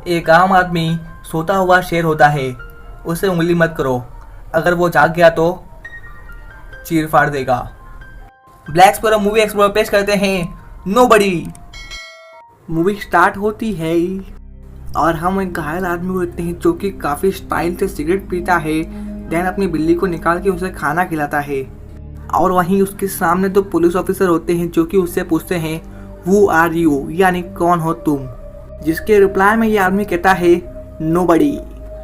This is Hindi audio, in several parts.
एक आम आदमी सोता हुआ शेर होता है, उसे उंगली मत करो, अगर वो जाग गया तो चीर फाड़ देगा। ब्लैक एक्सप्लोरर मूवी एक्सप्लोरर पेश करते हैं नोबडी। मूवी स्टार्ट होती है और हम एक घायल आदमी को देखते हैं जो कि काफ़ी स्टाइल से सिगरेट पीता है, देन अपनी बिल्ली को निकाल के उसे खाना खिलाता है। और वहीं उसके सामने दो पुलिस ऑफिसर होते हैं जो कि उससे पूछते हैं हु आर यू, यानी कौन हो तुम, जिसके रिप्लाई में ये आदमी कहता है नोबडी।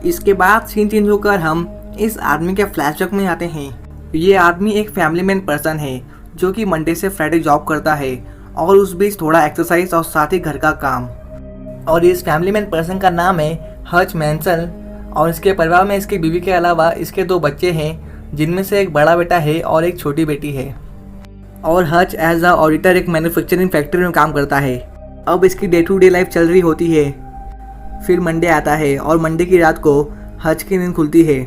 इसके बाद सीन चेंज होकर हम इस आदमी के फ्लैशबैक में आते हैं। ये आदमी एक फैमिली मैन पर्सन है जो कि मंडे से फ्राइडे जॉब करता है और उस बीच थोड़ा एक्सरसाइज और साथ ही घर का काम। और इस फैमिली मैन पर्सन का नाम है हच मैंसल और इसके परिवार में इसकी बीवी के अलावा इसके दो बच्चे हैं, जिनमें से एक बड़ा बेटा है और एक छोटी बेटी है। और हच एज अ ऑडिटर एक मैन्युफैक्चरिंग फैक्ट्री में काम करता है। अब इसकी डे टू डे लाइफ चल रही होती है। फिर मंडे आता है और मंडे की रात को हच की नींद खुलती है।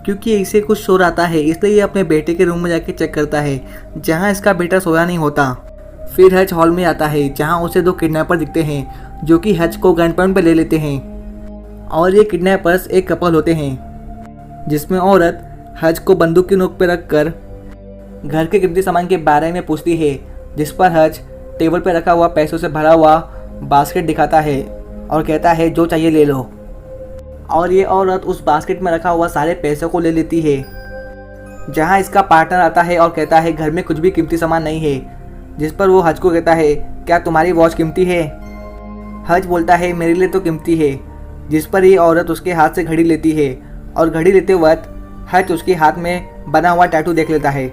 क्योंकि इसे कुछ शोर आता है इसलिए ये अपने बेटे के रूम में जाके चेक करता है जहाँ इसका बेटा सोया नहीं होता। फिर हच हॉल में आता है जहाँ उसे दो किडनैपर दिखते हैं जो कि हच को गन पॉइंट पर ले लेते हैं। और ये किडनैपर्स एक कपल होते हैं जिसमें औरत हच को बंदूक की नोक पर रख कर घर के कीमती सामान के बारे में पूछती है, जिस पर हच टेबल पर रखा हुआ पैसों से भरा हुआ बास्केट दिखाता है और कहता है जो चाहिए ले लो। और ये औरत उस बास्केट में रखा हुआ सारे पैसों को ले लेती है। जहाँ इसका पार्टनर आता है और कहता है घर में कुछ भी कीमती सामान नहीं है, जिस पर वो हच को कहता है क्या तुम्हारी वॉच कीमती है। हच बोलता है मेरे लिए तो कीमती है, जिस पर ये औरत उसके हाथ से घड़ी लेती है और घड़ी लेते वक्त हच उसके हाथ में बना हुआ टैटू देख लेता है।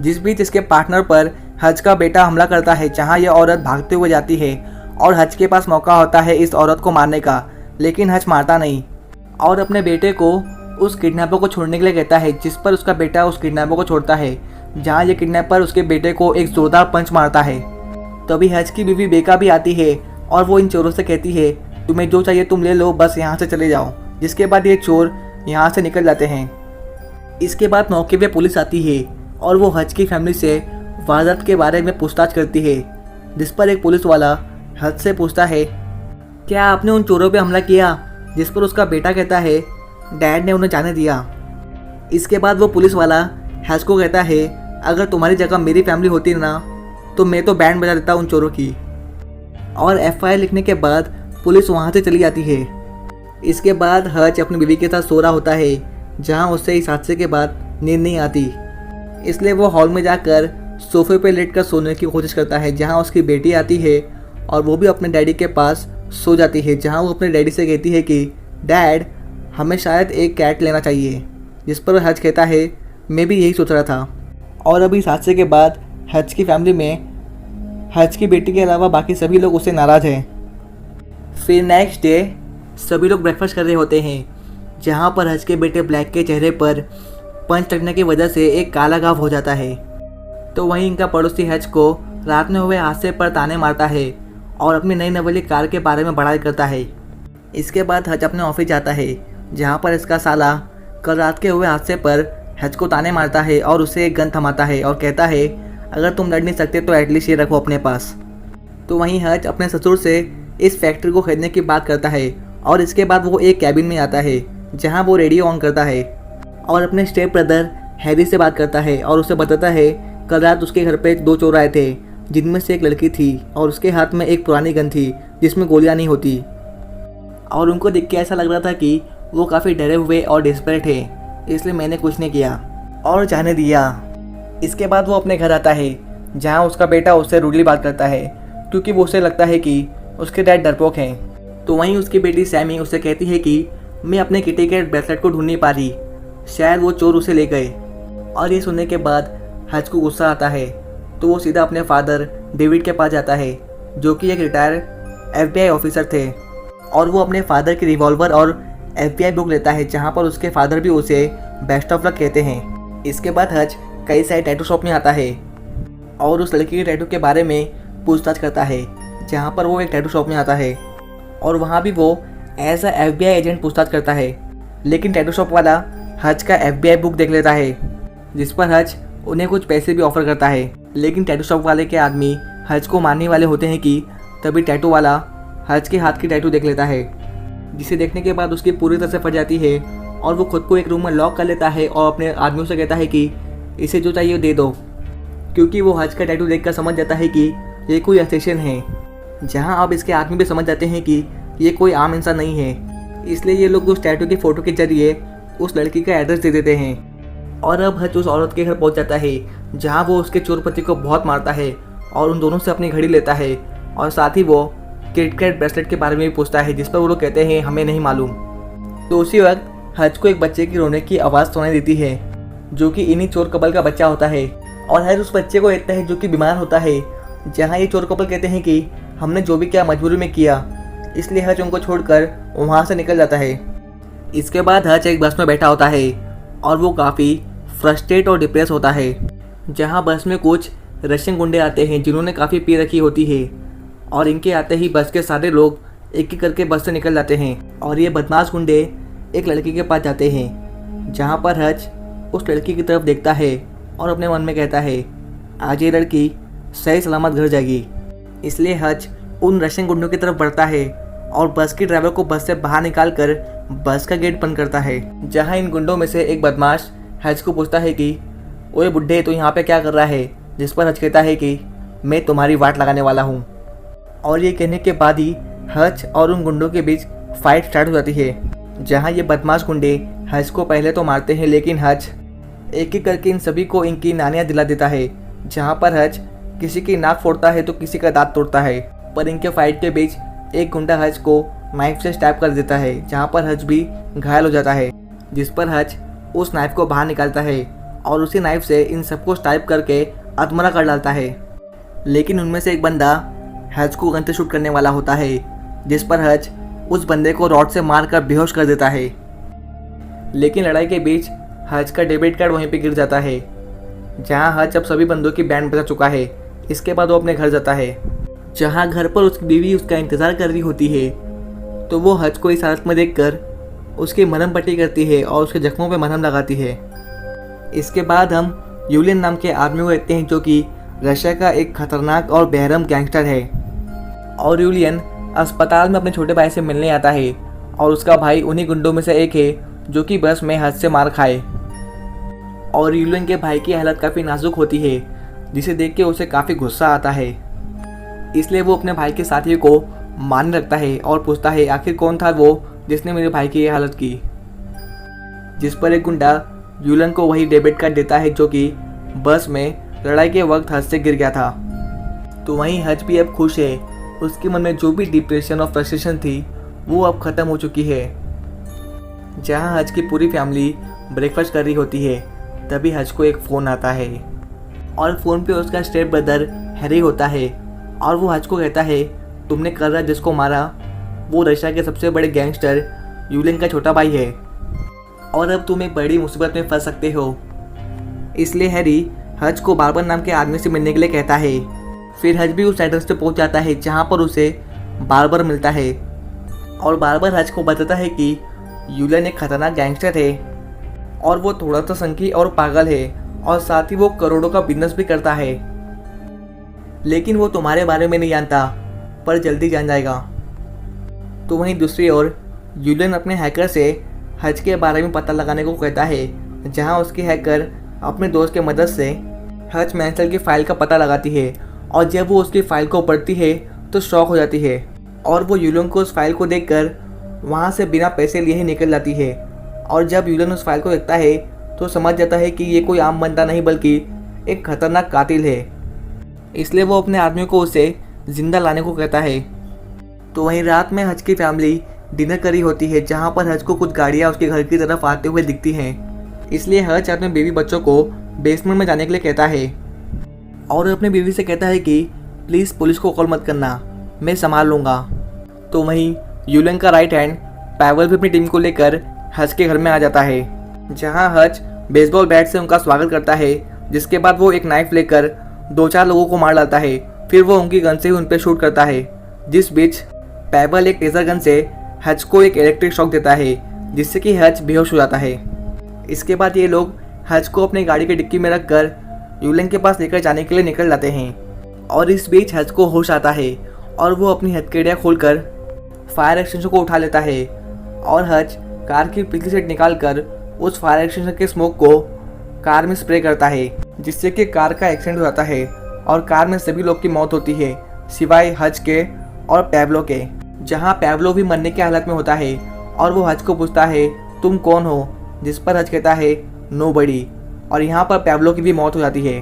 जिस बीच इसके पार्टनर पर हच का बेटा हमला करता है, जहाँ यह औरत भागते हुए जाती है और हच के पास मौका होता है इस औरत को मारने का, लेकिन हच मारता नहीं और अपने बेटे को उस किडनैपर को छोड़ने के लिए कहता है, जिस पर उसका बेटा उस किडनैपर को छोड़ता है। जहाँ ये किडनैपर उसके बेटे को एक जोरदार पंच मारता है। तभी हच की बीवी बेका भी आती है और वो इन चोरों से कहती है तुम्हें जो चाहिए तुम ले लो, बस यहाँ से चले जाओ। जिसके बाद ये चोर यहाँ से निकल जाते हैं। इसके बाद मौके पे पुलिस आती है और वो हच की फैमिली से वारदात के बारे में पूछताछ करती है, जिस पर एक पुलिस वाला हच से पूछता है क्या आपने उन चोरों पे हमला किया, जिस पर उसका बेटा कहता है डैड ने उन्हें जाने दिया। इसके बाद वो पुलिस वाला हच को कहता है अगर तुम्हारी जगह मेरी फैमिली होती ना तो मैं तो बैंड बजा देता उन चोरों की। और एफआईआर लिखने के बाद पुलिस वहाँ से चली जाती है। इसके बाद हच अपनी बीवी के साथ सो रहा होता है, जहाँ उससे इस हादसे के बाद नींद नहीं आती, इसलिए वो हॉल में जाकर सोफे पर लेटकर सोने की कोशिश करता है। जहाँ उसकी बेटी आती है और वो भी अपने डैडी के पास सो जाती है, जहाँ वो अपने डैडी से कहती है कि डैड हमें शायद एक कैट लेना चाहिए, जिस पर हच कहता है मैं भी यही सोच रहा था। और अभी इस हादसे के बाद हच की फैमिली में हच की बेटी के अलावा बाकी सभी लोग उससे नाराज़ हैं। फिर नेक्स्ट डे सभी लोग ब्रेकफास्ट कर रहे होते हैं, जहाँ पर हच के बेटे ब्लैक के चेहरे पर पंच लगने की वजह से एक काला घाव हो जाता है। तो वहीं इनका पड़ोसी हच को रात में हुए हादसे पर ताने मारता है और अपनी नई नवेली कार के बारे में बड़ाई करता है। इसके बाद हच अपने ऑफिस जाता है, जहाँ पर इसका साला कल रात के हुए हादसे पर हच को ताने मारता है और उसे एक गन थमाता है और कहता है अगर तुम लड़ नहीं सकते तो एटलीस्ट ये रखो अपने पास। तो वहीं हच अपने ससुर से इस फैक्ट्री को खरीदने की बात करता है और इसके बाद वो एक कैबिन में आता है, जहाँ वो रेडियो ऑन करता है और अपने स्टेप ब्रदर हैरी से बात करता है और उसे बताता है कल रात उसके घर पे 2 चोर आए थे, जिनमें से एक लड़की थी और उसके हाथ में एक पुरानी गन थी जिसमें गोलियां नहीं होती। और उनको देख के ऐसा लग रहा था कि वो काफ़ी डरे हुए और डिस्परेट है, इसलिए मैंने कुछ नहीं किया और जाने दिया। इसके बाद वो अपने घर आता है, जहाँ उसका बेटा उससे रूडली बात करता है क्योंकि वो उसे लगता है कि उसके डैड डरपोक हैं। तो वहीं उसकी बेटी सैमी उसे कहती है कि मैं अपने किटी के ब्रेसलेट को ढूंढ नहीं पा रही, शायद वो चोर उसे ले गए। और ये सुनने के बाद हच को गुस्सा आता है, तो वो सीधा अपने फादर डेविड के पास जाता है, जो कि एक रिटायर FBI ऑफिसर थे। और वो अपने फादर की रिवॉल्वर और FBI बुक लेता है, जहाँ पर उसके फादर भी उसे बेस्ट ऑफ लक कहते हैं। इसके बाद हच कई सारे टैटू शॉप में आता है और उस लड़की के टैटू के बारे में पूछताछ करता है, जहाँ पर वो एक टैटू शॉप में आता है और वहाँ भी वो एज अ FBI एजेंट पूछताछ करता है। लेकिन टैटू शॉप वाला हच का FBI बुक देख लेता है, जिस पर हच उन्हें कुछ पैसे भी ऑफर करता है। लेकिन टैटू शॉप वाले के आदमी हच को मारने वाले होते हैं कि तभी टैटू वाला हज के हाथ की टैटू देख लेता है, जिसे देखने के बाद उसकी पूरी तरह से फट जाती है और वो खुद को एक रूम में लॉक कर लेता है और अपने आदमियों से कहता है कि इसे जो चाहिए दे दो, क्योंकि वो हज का टैटू देखकर समझ जाता है कि ये कोई असेसिन है। जहां अब इसके आदमी भी समझ जाते हैं कि ये कोई आम इंसान नहीं है, इसलिए ये लोग उस टैटू की फ़ोटो के जरिए उस लड़की का एड्रेस दे देते हैं। और अब हज उस औरत के घर पहुंच जाता है, जहां वो उसके चोर पति को बहुत मारता है और उन दोनों से अपनी घड़ी लेता है और साथ ही वो किटकैट ब्रेसलेट के बारे में भी पूछता है, जिस पर वो लोग कहते हैं हमें नहीं मालूम। तो उसी वक्त हज को एक बच्चे की रोने की आवाज़ सुनाई देती है, जो कि इन्हीं चोर कपल का बच्चा होता है। और हज उस बच्चे को देखता है जो कि बीमार होता है, जहाँ ये चोर कपल कहते हैं कि हमने जो भी किया मजबूरी में किया, इसलिए हज उनको छोड़कर वहाँ से निकल जाता है। इसके बाद हज एक बस में बैठा होता है और वो काफ़ी फ्रस्ट्रेट और डिप्रेस होता है, जहाँ बस में कुछ रशियन गुंडे आते हैं जिन्होंने काफ़ी पी रखी होती है और इनके आते ही बस के सारे लोग एक एक करके बस से निकल जाते हैं। और ये बदमाश गुंडे एक लड़की के पास जाते हैं, जहाँ पर हज उस लड़की की तरफ देखता है और अपने मन में कहता है आज ये लड़की सही सलामत घर जाएगी। इसलिए हज उन रशियन गुंडों की तरफ बढ़ता है और बस के ड्राइवर को बस से बाहर निकाल कर बस का गेट बंद करता है। जहाँ इन गुंडों में से एक बदमाश हज को पूछता है कि ओए बुड्ढे तो यहाँ पे क्या कर रहा है, जिस पर हज कहता है कि मैं तुम्हारी वाट लगाने वाला हूँ। और ये कहने के बाद ही हज और उन गुंडों के बीच फाइट स्टार्ट हो जाती है, जहाँ ये बदमाश गुंडे हज को पहले तो मारते हैं, लेकिन हज एक एक करके इन सभी को इनकी नानियाँ दिला देता है। जहाँ पर हज किसी की नाक फोड़ता है तो किसी का दांत तोड़ता है, पर इनके फाइट के बीच एक गुंडा हज को नाइफ से स्टैब कर देता है, जहाँ पर हज भी घायल हो जाता है, जिस पर हज उस नाइफ को बाहर निकालता है और उसी नाइफ से इन सबको स्टैब करके अधमरा कर डालता है। लेकिन उनमें से एक बंदा हज को गन से शूट करने वाला होता है, जिस पर हज उस बंदे को रॉड से मारकर बेहोश कर देता है। लेकिन लड़ाई के बीच हज का डेबिट कार्ड वहीं पे गिर जाता है, जहां हज अब सभी बंदों की बैंड बजा चुका है। इसके बाद वो अपने घर जाता है, जहां घर पर उसकी बीवी उसका इंतज़ार कर रही होती है। तो वो हज को इस हालत में देखकर उसकी मरहम पट्टी करती है और उसके जख्मों पे मरहम लगाती है। इसके बाद हम यूलियन नाम के आदमी को देखते हैं, जो कि रशिया का एक खतरनाक और बेरहम गैंगस्टर है। और यूलियन अस्पताल में अपने छोटे भाई से मिलने आता है और उसका भाई उन्हीं गुंडों में से एक है जो कि बस में हज से मार खाए। और यूलियन के भाई की हालत काफ़ी नाजुक होती है, जिसे देख के उसे काफ़ी गुस्सा आता है। इसलिए वो अपने भाई के साथी को मारने लगता है और पूछता है आखिर कौन था वो जिसने मेरे भाई की ये हालत की। जिस पर एक गुंडा यूलियन को वही डेबिट कार्ड देता है जो कि बस में लड़ाई के वक्त हज से गिर गया था। तो वहीं हज भी अब खुश है, उसके मन में जो भी डिप्रेशन और फ्रस्ट्रेशन थी वो अब ख़त्म हो चुकी है। जहां हज की पूरी फैमिली ब्रेकफास्ट कर रही होती है, तभी हज को एक फ़ोन आता है और फ़ोन पे उसका स्टेप ब्रदर हैरी होता है। और वो हज को कहता है तुमने कल रात जिसको मारा वो रशिया के सबसे बड़े गैंगस्टर यूलियन का छोटा भाई है और अब तुम एक बड़ी मुसीबत में फंस सकते हो। इसलिए हैरी हज को बार्बर नाम के आदमी से मिलने के लिए कहता है। फिर हज भी उस एड्रेस पे पहुंच जाता है जहां पर उसे बार्बर मिलता है और बार्बर हज को बताता है कि यूलियन एक खतरनाक गैंगस्टर है और वो थोड़ा सा संकी और पागल है और साथ ही वो करोड़ों का बिजनेस भी करता है, लेकिन वो तुम्हारे बारे में नहीं जानता, पर जल्दी जान जाएगा। तो वहीं दूसरी ओर यूलियन अपने हैकर से हज के बारे में पता लगाने को कहता है, जहां उसकी हैकर अपने दोस्त के मदद से हज मैंसल की फ़ाइल का पता लगाती है और जब वो उसकी फ़ाइल को पढ़ती है तो शॉक हो जाती है और वो यूलियन को उस फाइल को देखकर वहाँ से बिना पैसे लिए ही निकल जाती है। और जब यूलियन उस फाइल को देखता है तो समझ जाता है कि ये कोई आम बंदा नहीं बल्कि एक खतरनाक कातिल है। इसलिए वो अपने आदमियों को उसे ज़िंदा लाने को कहता है। तो वहीं रात में हज की फैमिली डिनर करी होती है, जहाँ पर हज को कुछ गाड़ियाँ उसके घर की तरफ आते हुए दिखती हैं। इसलिए हज अपने बीवी बच्चों को बेसमेंट में जाने के लिए कहता है और अपनी बीवी से कहता है कि प्लीज़ पुलिस को कॉल मत करना, मैं संभाल लूँगा। तो वहीं यूलियन का राइट हैंड पैवल भी अपनी टीम को लेकर हज के घर में आ जाता है, जहां हज बेसबॉल बैट से उनका स्वागत करता है। जिसके बाद वो एक नाइफ लेकर 2-4 लोगों को मार डालता है। फिर वो उनकी गन से ही उन पर शूट करता है, जिस बीच पैवल एक टेजर गन से हज को एक इलेक्ट्रिक शॉक देता है, जिससे कि हज बेहोश हो जाता है। इसके बाद ये लोग हज को अपनी गाड़ी की डिक्की में रखकर यूलियन के पास लेकर जाने के लिए निकल जाते हैं। और इस बीच हज को होश आता है और वो अपनी हथकड़ियाँ खोलकर फायर एक्सटेंशन को उठा लेता है और हज कार की पिछली सीट निकालकर उस फायर एक्सटेंशन के स्मोक को कार में स्प्रे करता है, जिससे कि कार का एक्सीडेंट हो जाता है और कार में सभी लोग की मौत होती है सिवाय हज के और पैब्लो के। जहां पैब्लो भी मरने की हालत में होता है और वो हज को पूछता है तुम कौन हो, जिस पर हज कहता है नोबडी, और यहाँ पर पैब्लो की भी मौत हो जाती है।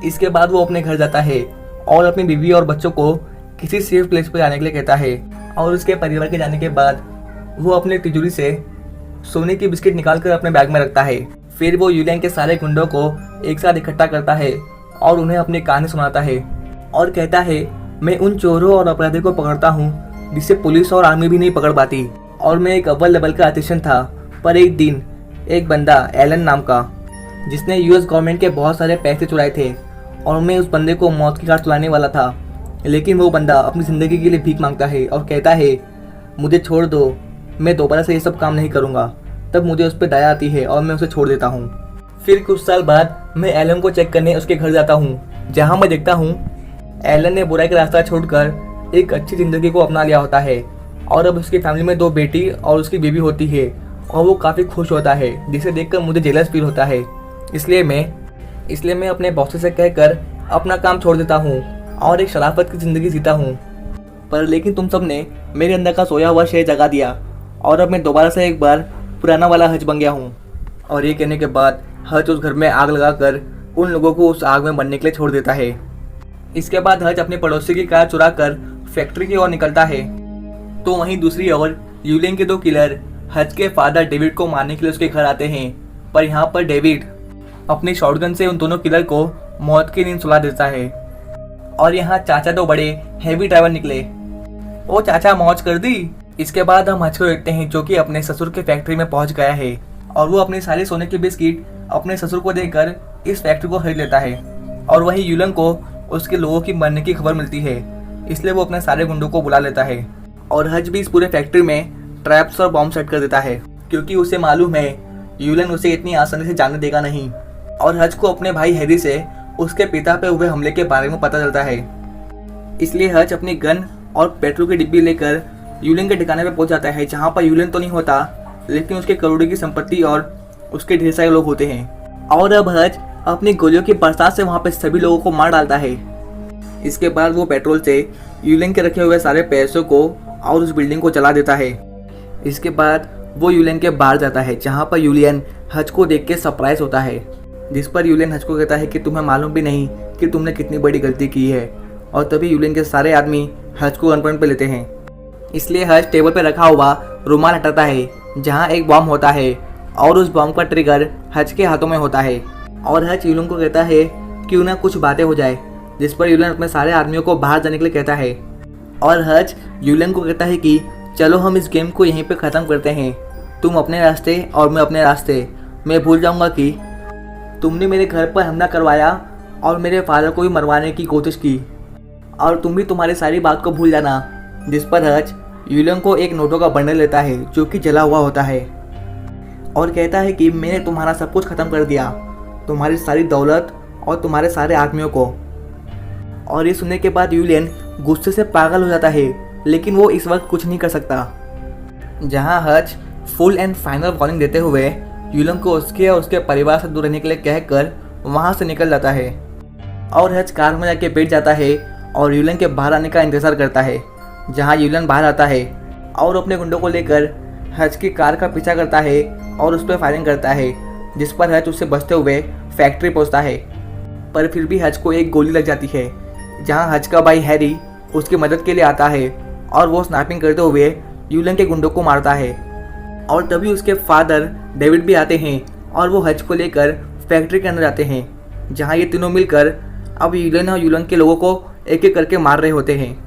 इसके बाद वो अपने घर जाता है और अपनी बीवी और बच्चों को किसी सेफ प्लेस पर जाने के लिए कहता है और उसके परिवार के जाने के बाद वो अपने तिजोरी से सोने की बिस्किट निकालकर अपने बैग में रखता है। फिर वो यूलियन के सारे गुंडों को एक साथ इकट्ठा करता है और उन्हें अपनी कहानी सुनाता है और कहता है मैं उन चोरों और अपराधियों को पकड़ता हूँ जिसे पुलिस और आर्मी भी नहीं पकड़ पाती, और मैं एक अव्वल लेवल का आर्टिशन था। पर एक दिन एक बंदा एलन नाम का, जिसने यूएस गवर्नमेंट के बहुत सारे पैसे चुराए थे, और मैं उस बंदे को मौत की घाट चलाने वाला था, लेकिन वो बंदा अपनी ज़िंदगी के लिए भीख मांगता है और कहता है मुझे छोड़ दो, मैं दोबारा से ये सब काम नहीं करूँगा। तब मुझे उस पर दया आती है और मैं उसे छोड़ देता हूँ। फिर कुछ साल बाद मैं एलन को चेक करने उसके घर जाता हूँ, जहाँ मैं देखता हूँ एलन ने बुराई का रास्ता छोड़कर एक अच्छी ज़िंदगी को अपना लिया होता है और अब उसकी फैमिली में 2 बेटी और उसकी बेबी होती है और वो काफ़ी खुश होता है, जिसे देखकर मुझे जेलस फील होता है। इसलिए मैं अपने बॉस से कहकर अपना काम छोड़ देता हूँ और एक शराफत की ज़िंदगी जीता हूँ। पर लेकिन तुम सब ने मेरे अंदर का सोया हुआ शेर जगा दिया और अब मैं दोबारा से एक बार पुराना वाला हज बन गया हूँ। और ये कहने के बाद हज उस घर में आग लगाकर उन लोगों को उस आग में मरने के लिए छोड़ देता है। इसके बाद हज अपने पड़ोसी की कार चुराकर फैक्ट्री की ओर निकलता है। तो वहीं दूसरी ओर यूलियन के 2 किलर हज के फादर डेविड को मारने के लिए उसके घर आते हैं, पर यहाँ पर डेविड अपनी शॉटगन से उन दोनों किलर को मौत की नींद सुला देता है। और यहाँ चाचा 2 बड़े हैवी ड्राइवर निकले। ओ चाचा मौज कर दी। इसके बाद हम हज को देखते हैं जो कि अपने ससुर के फैक्ट्री में पहुंच गया है और वो अपनी सारी सोने की बिस्किट अपने ससुर को देकर इस फैक्ट्री को खरीद लेता है। और वहीं यूलियन को उसके लोगों की मरने की खबर मिलती है, इसलिए वो अपने सारे गुंडों को बुला लेता है और हज भी इस पूरे फैक्ट्री में ट्रैप्स और बॉम्ब सेट कर देता है, क्योंकि उसे मालूम है यूलियन उसे इतनी आसानी से जाने देगा नहीं। और हज को अपने भाई हैरी से उसके पिता पे हुए हमले के बारे में पता चलता है, इसलिए हज अपनी गन और पेट्रोल की डिब्बी लेकर यूलियन के ठिकाने पे पहुंच जाता है, जहां पर यूलियन तो नहीं होता लेकिन उसके करोड़ों की संपत्ति और उसके ढेर सारे लोग होते हैं। और अब हज अपनी गोलियों की बरसात से वहां पे सभी लोगों को मार डालता है। इसके बाद वो पेट्रोल से यूलियन के रखे हुए सारे पैसों को और उस बिल्डिंग को जला देता है। इसके बाद वो यूलियन के बाहर जाता है, जहाँ पर यूलियन हज को देख के सरप्राइज होता है, जिस पर यूलियन हज को कहता है कि तुम्हें मालूम भी नहीं कि तुमने कितनी बड़ी गलती की है। और तभी यूलियन के सारे आदमी हज को गन पॉइंट पे लेते हैं, इसलिए हज टेबल पे रखा हुआ रुमाल हटाता है जहाँ एक बॉम्ब होता है और उस बॉम्ब का ट्रिगर हज के हाथों में होता है। और हज यूलियन को कहता है क्यों ना कुछ बातें हो जाए, जिस पर यूलियन अपने सारे आदमियों को बाहर जाने के लिए कहता है। और हज यूलियन को कहता है कि चलो हम इस गेम को यहीं पे ख़त्म करते हैं, तुम अपने रास्ते और मैं अपने रास्ते। मैं भूल जाऊंगा कि तुमने मेरे घर पर हमला करवाया और मेरे फादर को भी मरवाने की कोशिश की, और तुम भी तुम्हारी सारी बात को भूल जाना। जिस पर हज यूलियन को एक नोटों का बंडल लेता है जो कि जला हुआ होता है और कहता है कि मैंने तुम्हारा सब कुछ ख़त्म कर दिया, तुम्हारी सारी दौलत और तुम्हारे सारे आदमियों को। और ये सुनने के बाद यूलियन गुस्से से पागल हो जाता है, लेकिन वो इस वक्त कुछ नहीं कर सकता। जहां हज फुल एंड फाइनल वार्निंग देते हुए यूलियन को उसके और उसके परिवार से दूर रहने के लिए कहकर वहां से निकल जाता है। और हज कार में जाके बैठ जाता है और यूलियन के बाहर आने का इंतज़ार करता है। जहां यूलियन बाहर आता है और अपने गुंडों को लेकर हज की कार का पीछा करता है और उस पर फायरिंग करता है, जिस पर हज उससे बचते हुए फैक्ट्री पहुंचता है। पर फिर भी हज को एक गोली लग जाती है, जहां हज का भाई हैरी उसकी मदद के लिए आता है और वो स्नाइपिंग करते हुए यूलियन के गुंडों को मारता है। और तभी उसके फादर डेविड भी आते हैं और वो हज को लेकर फैक्ट्री के अंदर जाते हैं, जहां ये तीनों मिलकर अब यूलियन और यूलियन के लोगों को एक एक करके मार रहे होते हैं।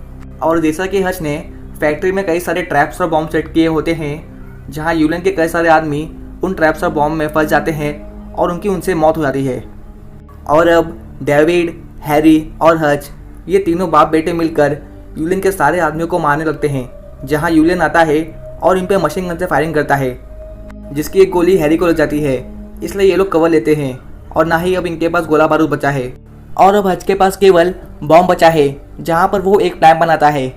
और जैसा कि हज ने फैक्ट्री में कई सारे ट्रैप्स और बॉम्ब सेट किए होते हैं, जहां यूलियन के कई सारे आदमी उन ट्रैप्स और बॉम्ब में फंस जाते हैं और उनकी उनसे मौत हो जाती है। और अब डेविड, हैरी और हज ये तीनों बाप बेटे मिलकर यूलियन के सारे आदमियों को मारने लगते हैं, जहां यूलियन आता है और इन पे मशीन गन से फायरिंग करता है, जिसकी एक गोली हैरी को लग जाती है। इसलिए ये लोग कवर लेते हैं और ना ही अब इनके पास गोला बारूद बचा है। और अब हज के पास केवल बॉम्ब बचा है, जहां पर वो एक प्लान बनाता है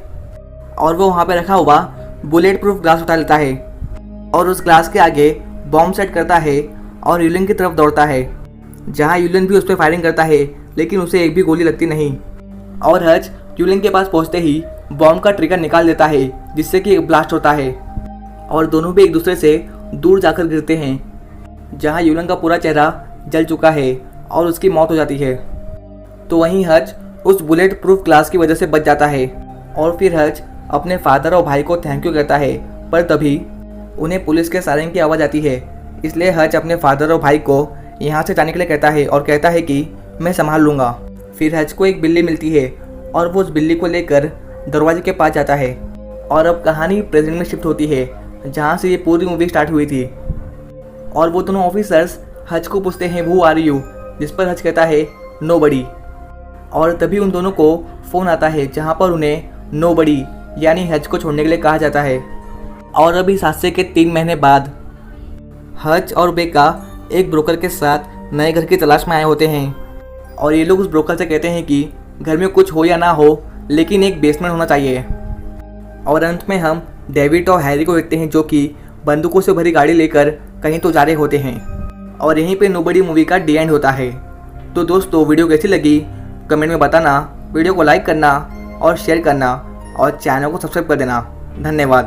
और वो वहाँ पे रखा हुआ बुलेट प्रूफ ग्लास उठा लेता है और उस ग्लास के आगे बॉम्ब सेट करता है और यूलिन की तरफ दौड़ता है, जहाँ यूलिन भी उस पर फायरिंग करता है लेकिन उसे एक भी गोली लगती नहीं। और हच यूलिन के पास पहुँचते ही बॉम्ब का ट्रिगर निकाल देता है जिससे कि एक ब्लास्ट होता है और दोनों भी एक दूसरे से दूर जाकर गिरते हैं, जहाँ यूलिन का पूरा चेहरा जल चुका है और उसकी मौत हो जाती है। तो वहीं हच उस बुलेट प्रूफ ग्लास की वजह से बच जाता है और फिर हच अपने फादर और भाई को थैंक यू कहता है, पर तभी उन्हें पुलिस के सायरन की आवाज़ आती है। इसलिए हच अपने फादर और भाई को यहाँ से जाने के लिए कहता है और कहता है कि मैं संभाल लूँगा। फिर हच को एक बिल्ली मिलती है और वो उस बिल्ली को लेकर दरवाजे के पास जाता है और अब कहानी प्रेजेंट में शिफ्ट होती है, जहाँ से ये पूरी मूवी स्टार्ट हुई थी। और वो दोनों ऑफिसर्स हच को पूछते हैं हु आर यू, जिस पर हच कहता है नोबडी। और तभी उन दोनों को फ़ोन आता है जहाँ पर उन्हें नोबडी यानी हच को छोड़ने के लिए कहा जाता है। और अभी इस हादसे के 3 महीने बाद हच और बेका एक ब्रोकर के साथ नए घर की तलाश में आए होते हैं और ये लोग उस ब्रोकर से कहते हैं कि घर में कुछ हो या ना हो लेकिन एक बेसमेंट होना चाहिए। और अंत में हम डेविड और हैरी को देखते हैं जो कि बंदूकों से भरी गाड़ी लेकर कहीं तो जा रहे होते हैं और यहीं पे नोबडी मूवी का डी एंड होता है। तो दोस्तों वीडियो कैसी लगी कमेंट में बताना, वीडियो को लाइक करना और शेयर करना और चैनल को सब्सक्राइब कर देना। धन्यवाद।